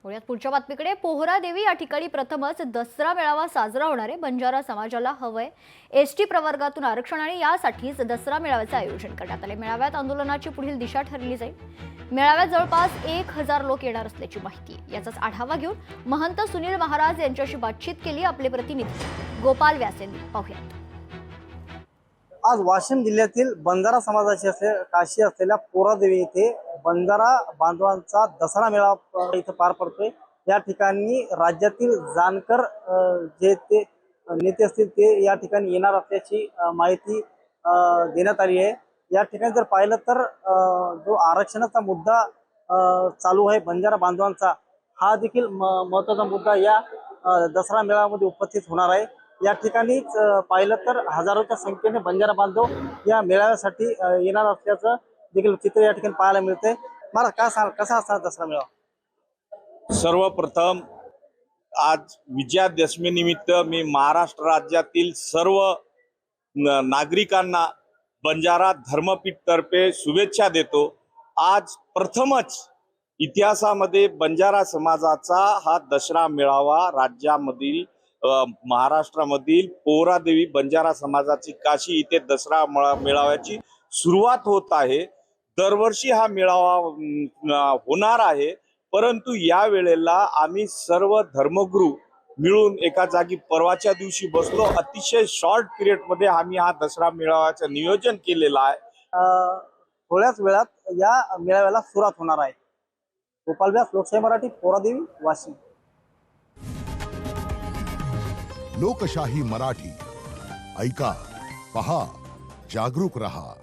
पुण्यात पुढच्या बातमीकडे पोहरादेवी या ठिकाणी प्रथमच दसरा मेळावा साजरा होणार आहे। बंजारा समाजाला हवंय एसटी प्रवर्गातून आरक्षण आणि यासाठीच दसरा मेळाव्याचे आयोजन करण्यात आले। मेळाव्यात आंदोलनाची पुढील दिशा ठरली जाईल। मेळाव्यात जवळपास 1000 लोक येणार असल्याची माहिती आहे। याचाच आढावा घेऊन महंत सुनील महाराज यांच्याशी बातचीत केली आपले प्रतिनिधी गोपाल व्यास यांनी। पाहूयात। आज वाशिम जिल्ह्यातील बंजारा समाजाची काशी असलेल्या पोहरादेवी येथे बंजारा बांधवांचा दसरा मेळावा इथं पार पडतोय। या ठिकाणी राज्यातील जाणकार जे ते नेते असतील ते या ठिकाणी येणार असल्याची माहिती देण्यात आली आहे। या ठिकाणी जर पाहिलं तर जो आरक्षणाचा मुद्दा चालू आहे बंजारा बांधवांचा, हा देखील महत्त्वाचा मुद्दा या दसरा मेळाव्यामध्ये उपस्थित होणार आहे। या ठिकाणी पाहिलं तर हजारोच्या संख्येने बंजारा बांधव या मेळाव्यासाठी येणार असल्याचं देखील चित्र या ठिकाणी पाहायला मिळते। मला कसा असणार दसरा मेळावा? सर्वप्रथम आज विजयादशमी निमित्त मी महाराष्ट्र राज्यातील सर्व नागरिकांना बंजारा धर्मपीठ तर्फे शुभेच्छा देतो। आज प्रथमच इतिहासामध्ये बंजारा समाजाचा हा दसरा मेळावा राज्यामधील महाराष्ट्रामधील पोहरादेवी बंजारा समाजाची काशी इथे दसरा मेळाव्याची सुरुवात होत आहे। दरवर्षी हा मेळावा होणार आहे, परंतु या वेळेला आम्ही सर्व धर्मगुरू मिळून एका जागी परवाच्या दिवशी बसलो। अतिशय शॉर्ट पिरियड मध्ये आम्ही हा दसरा मेळाव्याचं नियोजन केलेलं आहे। थोड्याच वेळात या मेळाव्याला सुरुवात होणार आहे। गोपाल व्यास, लोकशाही मराठी, पोहरादेवी, वाशिम। लोकशाही मराठी ऐका, पहा, जागरूक रहा।